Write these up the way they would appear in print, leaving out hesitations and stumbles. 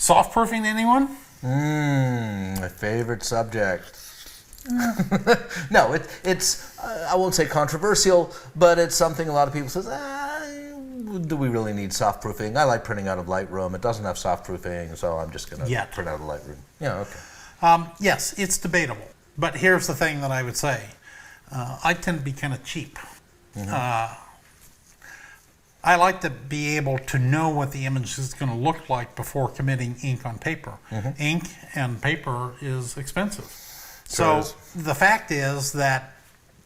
Soft proofing, anyone? My favorite subject. No, it's I won't say controversial, but it's something a lot of people says, do we really need soft proofing? I like printing out of Lightroom. It doesn't have soft proofing, so I'm just going to print out of Lightroom. Yeah, okay. Yes, it's debatable. But here's the thing that I would say. I tend to be kind of cheap. I like to be able to know what the image is going to look like before committing ink on paper. Ink and paper is expensive. So the fact is that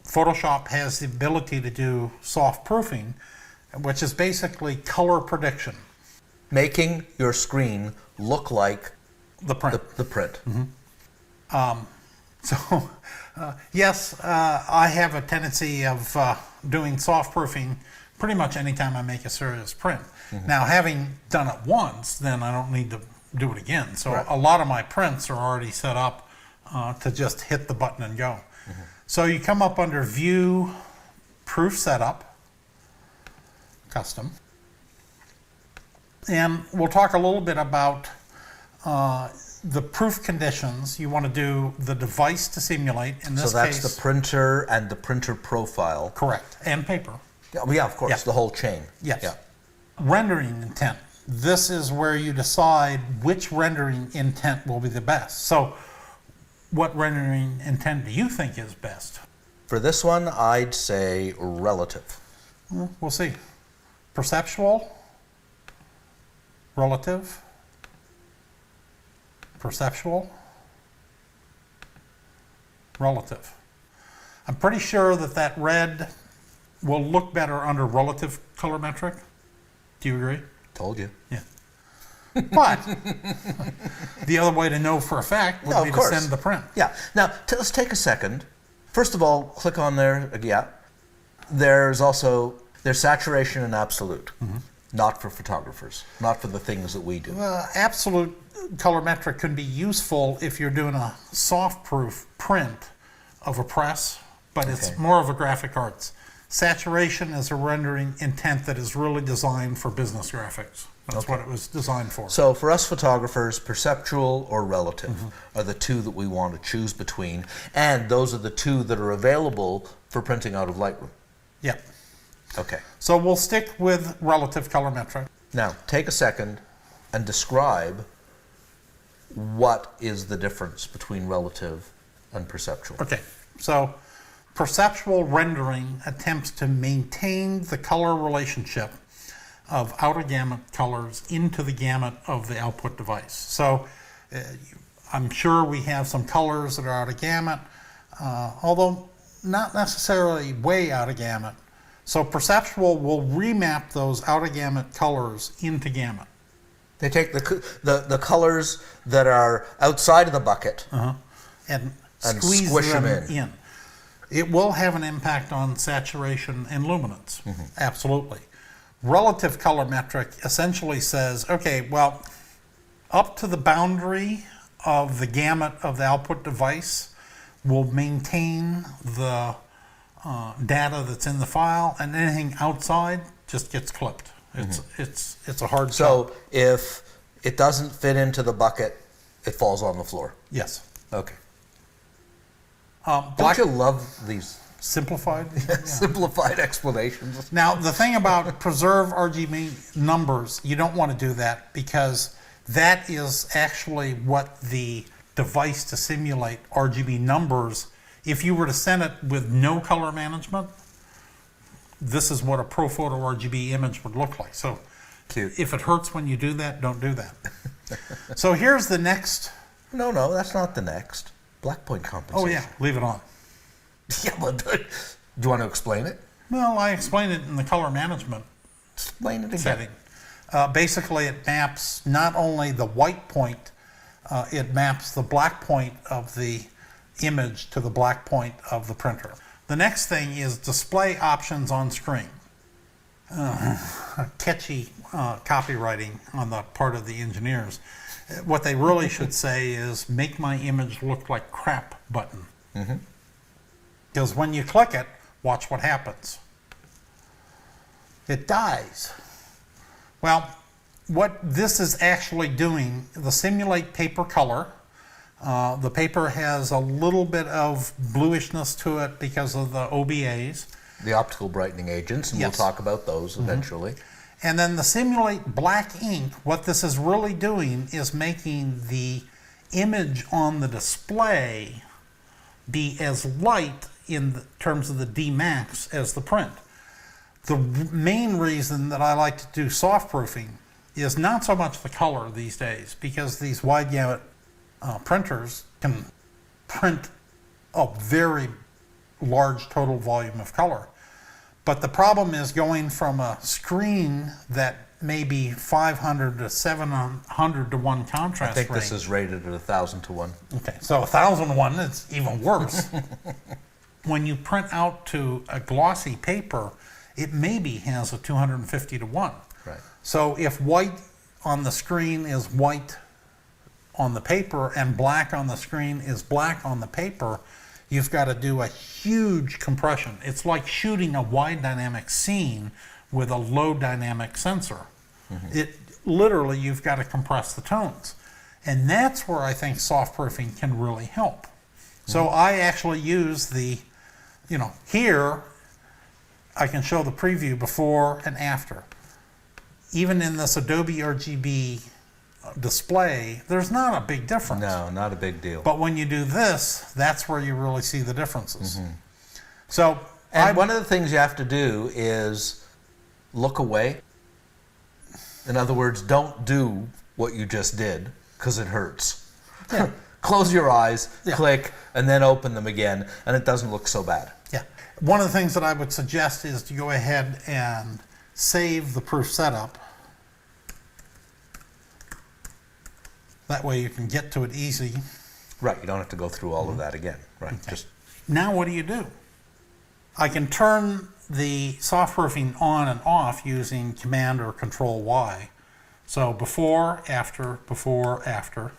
Photoshop has the ability to do soft proofing, which is basically color prediction. Making your screen look like the print. The print. Yes, I have a tendency of doing soft proofing pretty much anytime I make a serious print. Now, having done it once, then I don't need to do it again. So a lot of my prints are already set up to just hit the button and go. So you come up under View, Proof Setup, Custom. And we'll talk a little bit about the proof conditions. You want to do the device to simulate. In this case, so that's the printer and the printer profile. Correct. And paper. Yeah, of course, the whole chain. Yes. Yeah. Rendering intent. This is where you decide which rendering intent will be the best. So what rendering intent do you think is best? For this one, I'd say relative. We'll see. Perceptual, relative, perceptual, relative. I'm pretty sure that red will look better under relative colorimetric. Do you agree? Told you. Yeah. But the other way to know for a fact would be to send the print. Yeah. Now, let's take a second. First of all, click on there. Yeah. There's saturation and absolute. Not for photographers. Not for the things that we do. Absolute colorimetric can be useful if you're doing a soft proof print of a press, but it's more of a graphic arts. Saturation is a rendering intent that is really designed for business graphics. That's what it was designed for. So for us photographers, perceptual or relative are the two that we want to choose between, and those are the two that are available for printing out of Lightroom. Yep. Okay. So we'll stick with relative colorimetric. Now, take a second and describe what is the difference between relative and perceptual. Okay. So perceptual rendering attempts to maintain the color relationship of outer gamut colors into the gamut of the output device. So I'm sure we have some colors that are out of gamut, although not necessarily way out of gamut. So perceptual will remap those outer gamut colors into gamut. They take the colors that are outside of the bucket and squeeze squish them in. It will have an impact on saturation and luminance, absolutely. Relative colorimetric essentially says, okay, well, up to the boundary of the gamut of the output device will maintain the data that's in the file, and anything outside just gets clipped. It's a hard So if it doesn't fit into the bucket, it falls on the floor. Yes. Okay. Don't you love these simplified? simplified explanations? Now, the thing about preserve RGB numbers, you don't want to do that because that is actually what the device to simulate RGB numbers. If you were to send it with no color management, this is what a ProPhoto RGB image would look like. So if it hurts when you do that, don't do that. So here's the next. No, that's not the next. Black point compensation. Oh yeah, leave it on. Yeah, but do you want to explain it? Well, I explained it in the color management Explain it again. setting. Basically, it maps not only the white point, it maps the black point of the image to the black point of the printer. The next thing is display options on screen. Catchy copywriting on the part of the engineers. What they really should say is make my image look like crap button. Because when you click it, watch what happens. It dies. Well, what this is actually doing, the simulate paper color, the paper has a little bit of bluishness to it because of the OBAs. The optical brightening agents, and Yes. we'll talk about those eventually. And then the simulate black ink, what this is really doing is making the image on the display be as light in terms of the D max as the print. The main reason that I like to do soft proofing is not so much the color these days, because these wide gamut printers can print a very large total volume of color. But the problem is going from a screen that may be 500 to 700 to 1 contrast I think range. this is rated at 1,000 to 1. Okay, so 1,000 to 1, it's even worse. When you print out to a glossy paper, it maybe has a 250 to 1. Right. So if white on the screen is white on the paper and black on the screen is black on the paper, you've got to do a huge compression. It's like shooting a wide dynamic scene with a low dynamic sensor. It literally, you've got to compress the tones. And that's where I think soft proofing can really help. So I actually use the, here I can show the preview before and after. Even in this Adobe RGB display, there's not a big difference. No, not a big deal. But when you do this, that's where you really see the differences. So, And one of the things you have to do is look away. In other words, don't do what you just did, because it hurts. Yeah. Close your eyes, Yeah. click, and then open them again, and it doesn't look so bad. yeah, one of the things that I would suggest is to go ahead and save the proof setup. That way you can get to it easy. Right, you don't have to go through all of that again. Right, just Now what do? I can turn the soft proofing on and off using Command or Control Y. So before, after, before, after.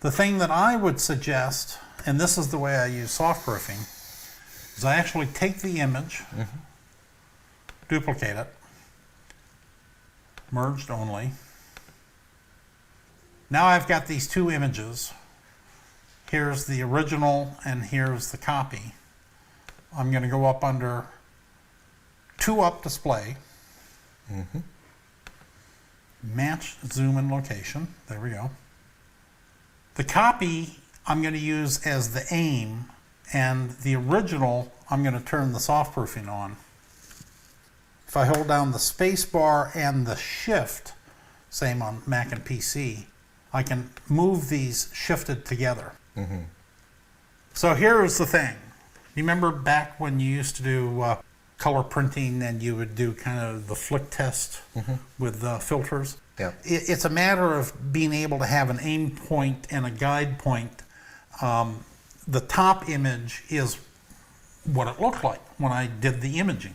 The thing that I would suggest, and this is the way I use soft proofing, is I actually take the image, duplicate it, merged only. Now I've got these two images. Here's the original and here's the copy. I'm going to go up under 2-up display, match zoom and location. There we go. The copy I'm going to use as the aim, and the original I'm going to turn the soft proofing on. If I hold down the space bar and the shift, same on Mac and PC, I can move these shifted together. So here's the thing. You remember back when you used to do color printing and you would do kind of the flick test with filters? Yeah. It's a matter of being able to have an aim point and a guide point. The top image is what it looked like when I did the imaging.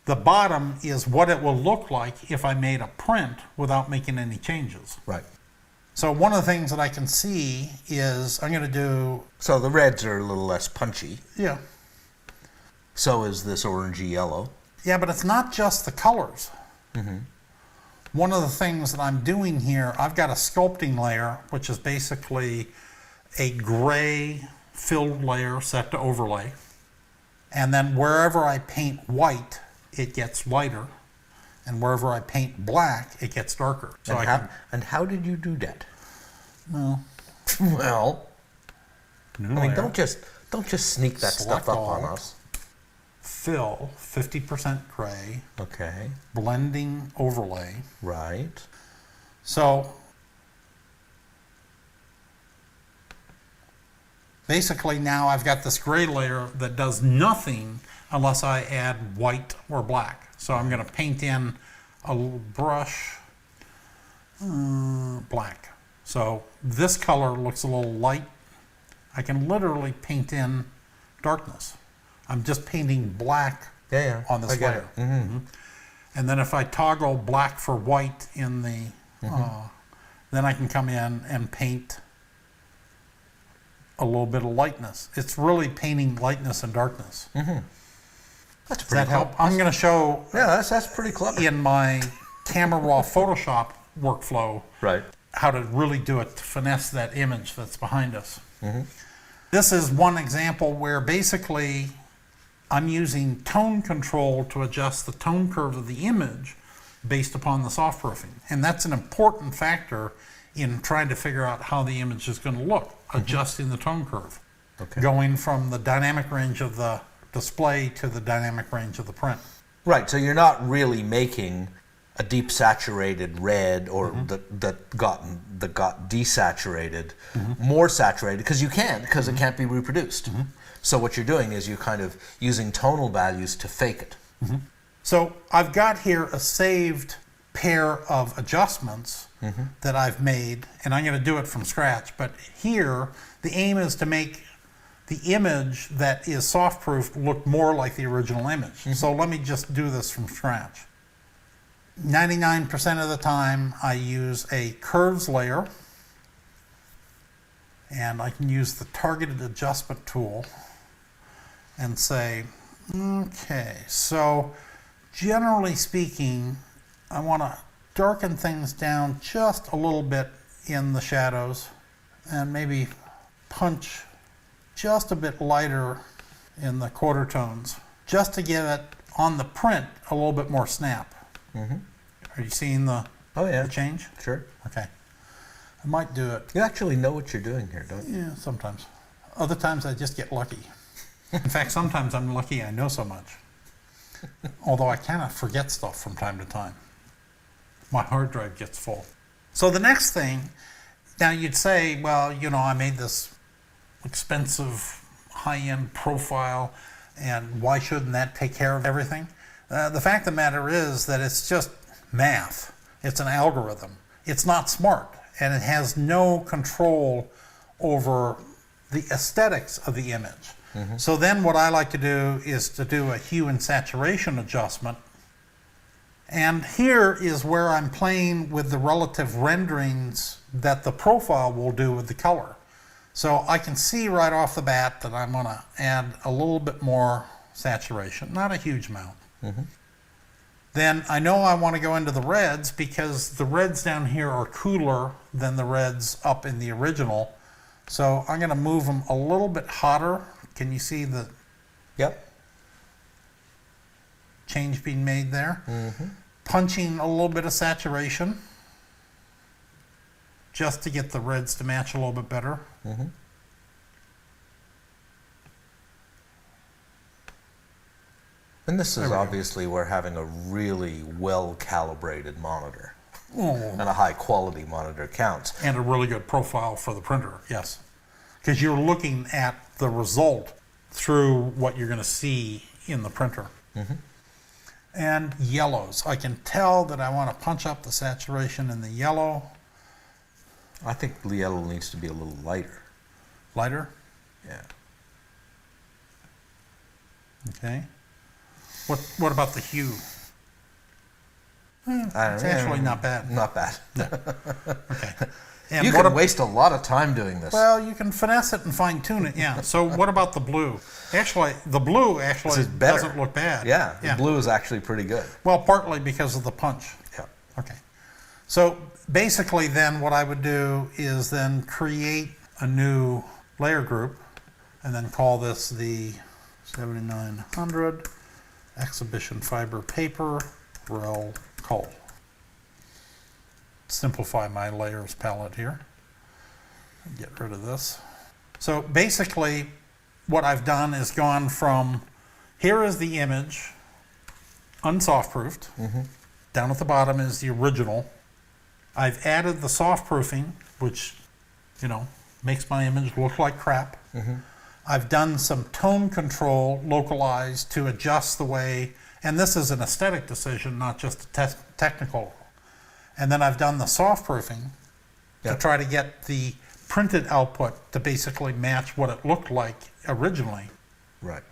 The bottom is what it will look like if I made a print without making any changes. right. So one of the things that I can see is I'm going to do, So the reds are a little less punchy. yeah, So is this orangey yellow. yeah, but it's not just the colors. One of the things that I'm doing here, I've got a sculpting layer, which is basically a gray filled layer set to overlay. And then wherever I paint white, it gets lighter. And wherever I paint black, it gets darker. So And how did you do that? well, Well, new I mean, layer, don't just sneak that Select stuff up on all. us. fill, 50% gray, Okay, blending overlay. right. So basically now I've got this gray layer that does nothing unless I add white or black. So I'm going to paint in a little brush, black. So this color looks a little light. I can literally paint in darkness. I'm just painting black Yeah, on this I get layer. it. And then if I toggle black for white in the, then I can come in and paint a little bit of lightness. It's really painting lightness and darkness. That's Does that pretty help? I'm going to show Yeah, that's pretty clever. in my camera raw Photoshop workflow, Right. how to really do it to finesse that image that's behind us. This is one example where basically I'm using tone control to adjust the tone curve of the image based upon the soft proofing. And that's an important factor in trying to figure out how the image is going to look, adjusting the tone curve. Okay. Going from the dynamic range of the display to the dynamic range of the print. Right, so you're not really making a deep saturated red or that got desaturated, more saturated, because you can't, because it can't be reproduced. So what you're doing is you're kind of using tonal values to fake it. So I've got here a saved pair of adjustments that I've made, and I'm going to do it from scratch. But here, the aim is to make the image that is soft-proofed look more like the original image. So let me just do this from scratch. 99% of the time, I use a curves layer, and I can use the targeted adjustment tool and say, okay, so generally speaking, I want to darken things down just a little bit in the shadows and maybe punch just a bit lighter in the quarter tones, just to give it on the print a little bit more snap. Are you seeing the, the change? Sure. Okay. I might do it. You actually know what you're doing here, don't you? Yeah, sometimes. Other times I just get lucky. In fact, sometimes I'm lucky I know so much. Although I kind of forget stuff from time to time. My hard drive gets full. So the next thing, now you'd say, well, you know, I made this expensive high-end profile, and why shouldn't that take care of everything? The fact of the matter is that it's just math. It's an algorithm. It's not smart, and it has no control over the aesthetics of the image. So then what I like to do is to do a hue and saturation adjustment. And here is where I'm playing with the relative renderings that the profile will do with the color. So I can see right off the bat that I'm going to add a little bit more saturation, not a huge amount. Then I know I want to go into the reds because the reds down here are cooler than the reds up in the original. So I'm going to move them a little bit hotter. Can you see the change being made there? Punching a little bit of saturation just to get the reds to match a little bit better. And this is obviously where having a really well-calibrated monitor and a high-quality monitor counts. And a really good profile for the printer, yes. Because you're looking at the result through what you're going to see in the printer. And yellows. I can tell that I want to punch up the saturation in the yellow. I think the yellow needs to be a little lighter. Lighter? Yeah. Okay. What about the hue? It's actually not bad. Not bad. Okay. And you can waste a lot of time doing this. Well, you can finesse it and fine tune it, yeah. So what about the blue? Actually, the blue actually doesn't look bad. Yeah, the blue is actually pretty good. Well, partly because of the punch. Yeah. Okay. So basically then what I would do is then create a new layer group and then call this the 7900 Exhibition Fiber Paper Rel Col. Simplify my layers palette here. Get rid of this. So basically what I've done is gone from here is the image unsoft proofed. Down at the bottom is the original. I've added the soft proofing, which, you know, makes my image look like crap. I've done some tone control localized to adjust the way, and this is an aesthetic decision, not just a technical. And then I've done the soft proofing to try to get the printed output to basically match what it looked like originally. Right.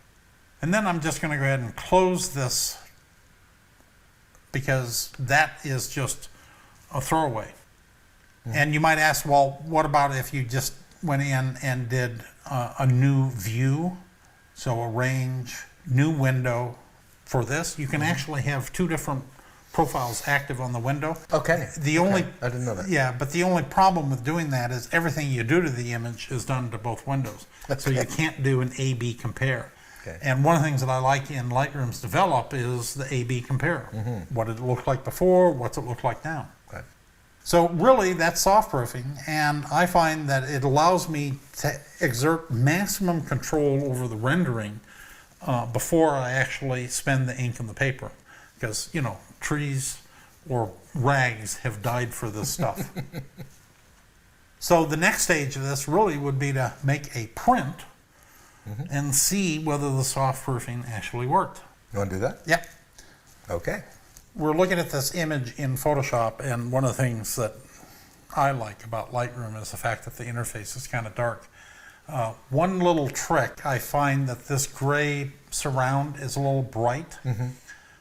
And then I'm just going to go ahead and close this because that is just a throwaway. And you might ask, well, what about if you just went in and did a new view? So arrange new window for this. You can actually have two different profiles active on the window. Okay. The only I didn't know that. Yeah, but the only problem with doing that is everything you do to the image is done to both windows. So you can't do an A/B compare. Okay. And one of the things that I like in Lightroom's develop is the A/B compare. What did it look like before? What's it look like now? Okay. So really, that's soft proofing, and I find that it allows me to exert maximum control over the rendering before I actually spend the ink and the paper. Because, you know, trees or rags have died for this stuff. So the next stage of this really would be to make a print and see whether the soft proofing actually worked. You want to do that? Yep. Okay. We're looking at this image in Photoshop, and one of the things that I like about Lightroom is the fact that the interface is kind of dark. One little trick, I find that this gray surround is a little bright.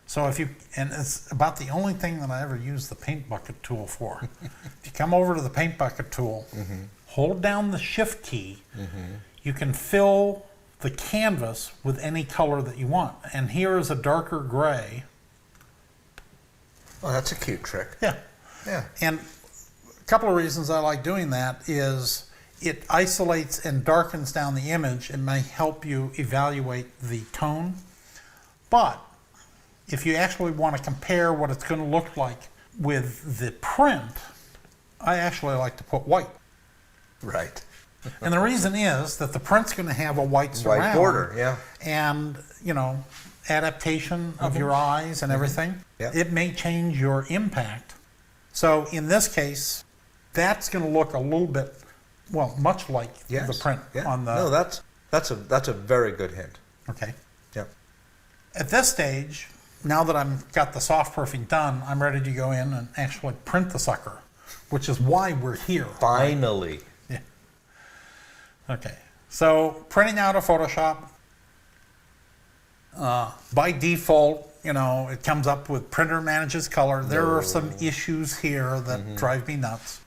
So if you, and it's about the only thing that I ever use the paint bucket tool for. If you come over to the paint bucket tool, hold down the shift key, you can fill the canvas with any color that you want. And here is a darker gray. Oh, that's a cute trick. Yeah. Yeah. And a couple of reasons I like doing that is it isolates and darkens down the image and may help you evaluate the tone. But if you actually want to compare what it's going to look like with the print, I actually like to put white. Right. And the reason is that the print's going to have a white surround. White border, yeah. And, you know, adaptation of your eyes and everything. Yeah. It may change your impact. So in this case, that's going to look a little bit, well, much like the print on the... No, that's a very good hint. Okay. Yeah. At this stage, now that I've got the soft proofing done, I'm ready to go in and actually print the sucker, which is why we're here. Finally. Yeah. Okay. So printing out of Photoshop, by default, you know, it comes up with printer manages color. There are some issues here that drive me nuts.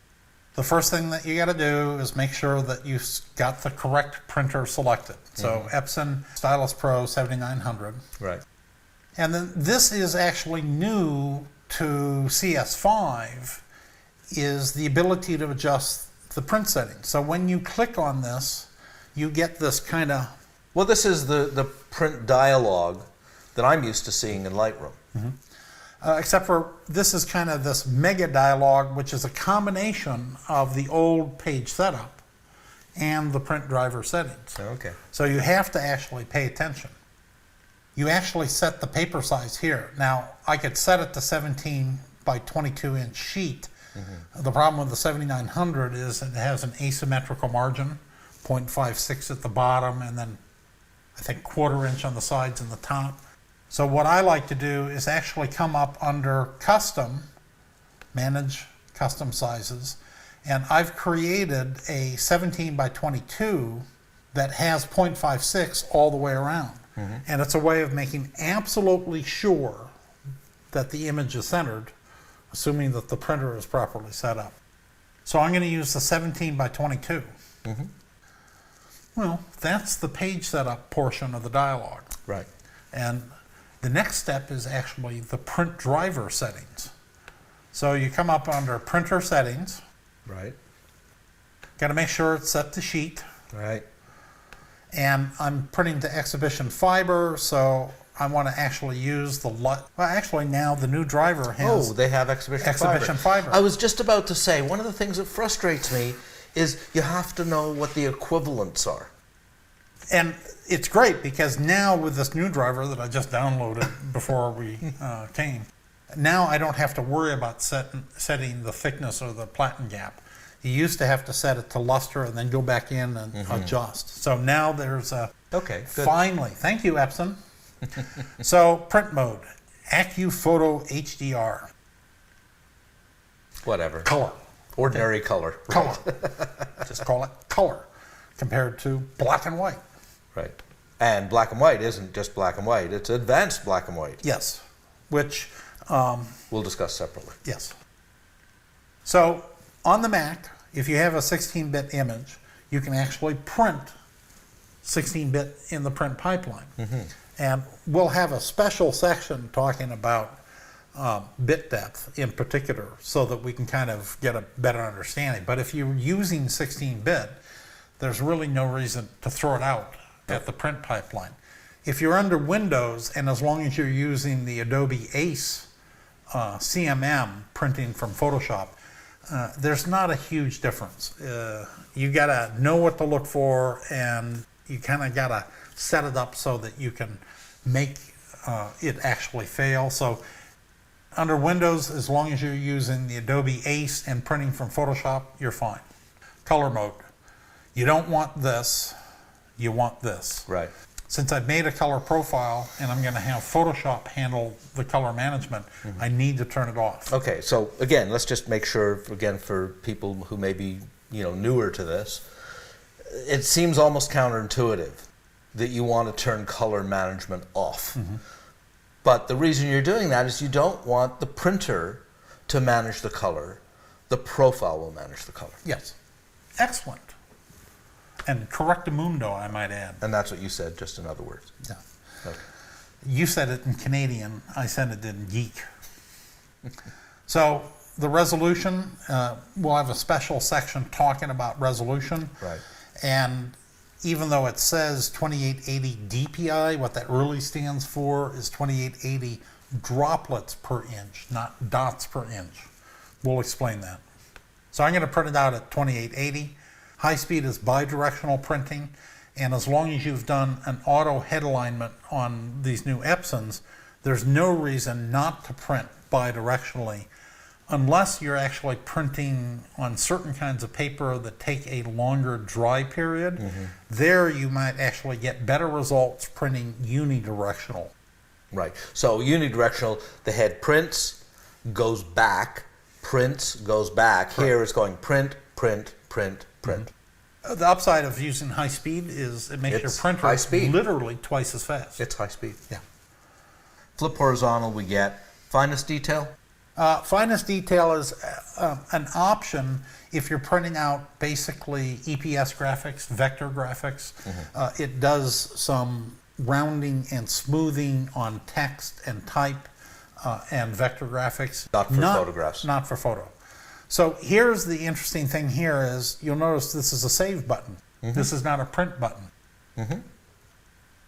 The first thing that you got to do is make sure that you've got the correct printer selected. So Epson Stylus Pro 7900. Right. And then this is actually new to CS5, is the ability to adjust the print settings. So when you click on this, you get this kind of... Well, this is the print dialogue that I'm used to seeing in Lightroom. except for this is kind of this mega dialogue, which is a combination of the old page setup and the print driver settings. Okay. So you have to actually pay attention. You actually set the paper size here. Now, I could set it to 17 by 22 inch sheet. The problem with the 7900 is it has an asymmetrical margin, 0.56 at the bottom, and then I think 1/4 inch on the sides and the top. So what I like to do is actually come up under custom, manage custom sizes, and I've created a 17 by 22 that has 0.56 all the way around. And it's a way of making absolutely sure that the image is centered, assuming that the printer is properly set up. So I'm going to use the 17 by 22. Well, that's the page setup portion of the dialogue. Right. And the next step is actually the print driver settings. So you come up under printer settings. Right. Got to make sure it's set to sheet. Right. And I'm printing to exhibition fiber, so I want to actually use the well, actually now the new driver has they have exhibition fiber. I was just about to say, one of the things that frustrates me is you have to know what the equivalents are. And it's great because now with this new driver that I just downloaded before we came, now I don't have to worry about setting the thickness or the platen gap. You used to have to set it to luster and then go back in and adjust. So now there's a... Okay, good. Finally. Thank you, Epson. So print mode, AccuPhoto HDR. Whatever. Color. Ordinary color. Color. Just call it color compared to black and white. Right. And black and white isn't just black and white. It's advanced black and white. Yes. Which... we'll discuss separately. Yes. So on the Mac, if you have a 16-bit image, you can actually print 16-bit in the print pipeline. And we'll have a special section talking about bit depth in particular, so that we can kind of get a better understanding. But if you're using 16-bit, there's really no reason to throw it out at the print pipeline. If you're under Windows, and as long as you're using the Adobe Ace CMM printing from Photoshop, there's not a huge difference. You gotta know what to look for, and you kind of gotta set it up so that you can make it actually fail. So under Windows, as long as you're using the Adobe Ace and printing from Photoshop, you're fine. Color mode. You don't want this, you want this. Right. Since I've made a color profile and I'm going to have Photoshop handle the color management, I need to turn it off. Okay, so again, let's just make sure, again, for people who may be, newer to this, it seems almost counterintuitive that you want to turn color management off. But the reason you're doing that is you don't want the printer to manage the color. The profile will manage the color. Yes. Excellent. And correctamundo, I might add. And that's what you said, just in other words. Yeah. Okay. You said it in Canadian, I said it in geek. So the resolution, we'll have a special section talking about resolution. Right. And even though it says 2880 DPI, what that really stands for is 2880 droplets per inch, not dots per inch. We'll explain that. So I'm going to print it out at 2880. High speed is bidirectional printing, and as long as you've done an auto head alignment on these new Epsons, there's no reason not to print bidirectionally unless you're actually printing on certain kinds of paper that take a longer dry period. There you might actually get better results printing unidirectional. Right. So unidirectional, the head prints, goes back, prints, goes back. Correct. Here it's going print, print, print, print. The upside of using high speed is it makes your It's printer high speed. literally twice as fast. It's high speed. Yeah. Flip horizontal, we get finest detail. Finest detail is an option if you're printing out basically EPS graphics, vector graphics. It does some rounding and smoothing on text and type and vector graphics. Not for photographs. Not for photo. So here's the interesting thing here is you'll notice this is a save button. This is not a print button.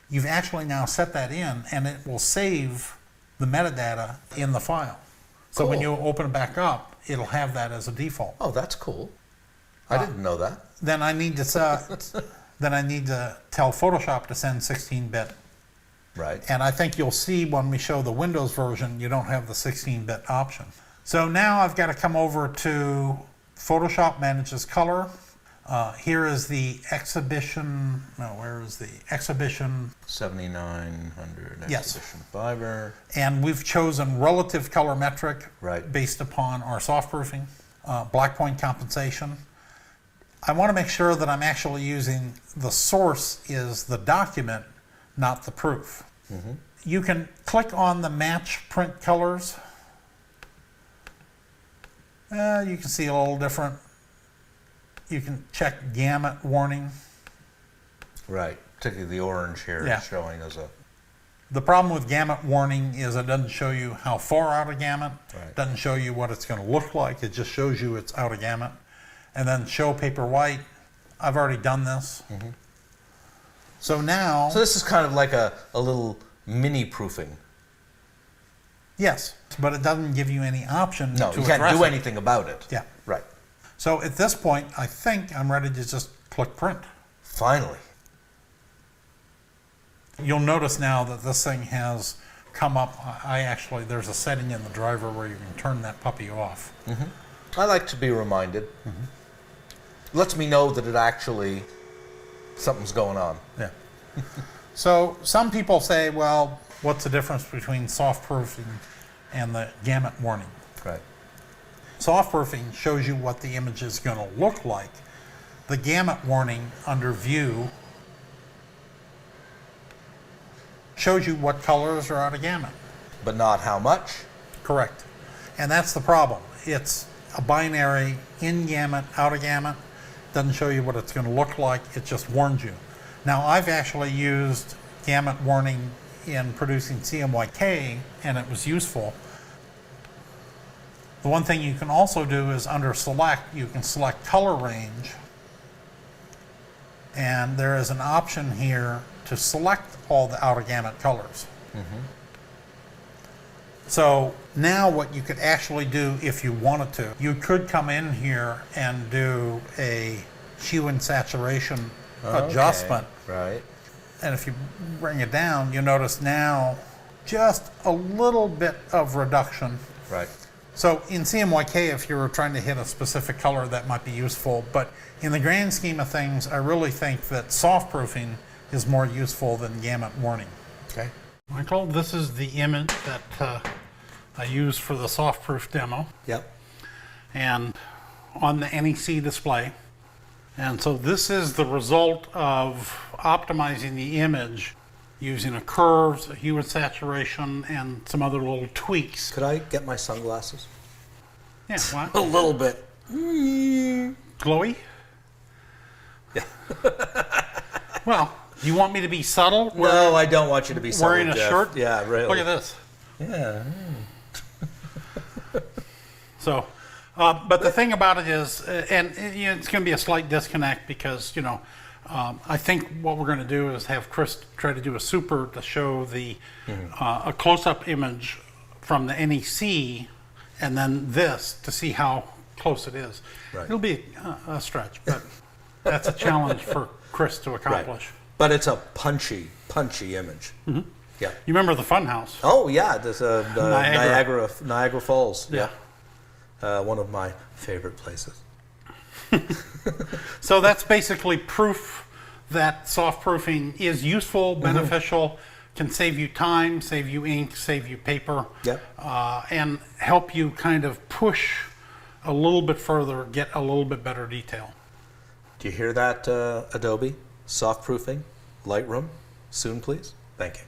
You've actually now set that in, and it will save the metadata in the file. So when you open it back up, it'll have that as a default. Oh, that's cool. I didn't know that. Then I need to tell Photoshop to send 16-bit. Right. And I think you'll see when we show the Windows version, you don't have the 16-bit option. So now I've got to come over to Photoshop Manages Color. Here is the exhibition. No, where is the exhibition? 7900 Yes. exhibition fiber. And we've chosen relative colorimetric Right. based upon our soft proofing, black point compensation. I want to make sure that I'm actually using the source is the document, not the proof. You can click on the match print colors. You can see a little different. You can check gamut warning. Right. Particularly the orange here Yeah. is showing as a... The problem with gamut warning is it doesn't show you how far out of gamut. Right. Doesn't show you what it's going to look like. It just shows you it's out of gamut. And then show paper white. I've already done this. So now... So this is kind of like a little mini proofing. Yes, but it doesn't give you any option No, to you can't address do it. anything about it. Yeah. Right. So at this point, I think I'm ready to just click print. Finally. You'll notice now that this thing has come up. There's a setting in the driver where you can turn that puppy off. I like to be reminded. Lets me know that it actually, something's going on. Yeah. So some people say, well, what's the difference between soft proofing and the gamut warning? Right. Soft proofing shows you what the image is going to look like. The gamut warning under view shows you what colors are out of gamut. But not how much. Correct. And that's the problem. It's a binary in gamut, out of gamut. Doesn't show you what it's going to look like. It just warns you. Now, I've actually used gamut warning in producing CMYK, and it was useful. The one thing you can also do is under select, you can select color range. And there is an option here to select all the outer gamut colors. So now what you could actually do if you wanted to, you could come in here and do a hue and saturation adjustment. Right. And if you bring it down, you notice now just a little bit of reduction. Right. So in CMYK, if you were trying to hit a specific color, that might be useful. But in the grand scheme of things, I really think that soft proofing is more useful than gamut warning. Okay. Michael, this is the image that I used for the soft proof demo. Yep. And on the NEC display. And so this is the result of optimizing the image using a curves, a hue and saturation, and some other little tweaks. Could I get my sunglasses? Yeah, what? A little bit. Glowy? Yeah. Well, you want me to be subtle? No, I don't want you to be subtle, wearing a Jeff. shirt? Yeah, really. Look at this. Yeah. So, but the thing about it is, and you know, it's going to be a slight disconnect because, you know, I think what we're going to do is have Chris try to do a super to show the a close-up image from the NEC, and then this to see how close it is. Right. It'll be a stretch, but that's a challenge for Chris to accomplish. Right. But it's a punchy image. Yeah. You remember the Funhouse? Oh yeah, there's Niagara. Niagara Falls. Yeah. One of my favorite places. So that's basically proof that soft proofing is useful, beneficial, can save you time, save you ink, save you paper, and help you kind of push a little bit further, get a little bit better detail. Do you hear that, Adobe? Soft proofing, Lightroom, soon please. Thank you.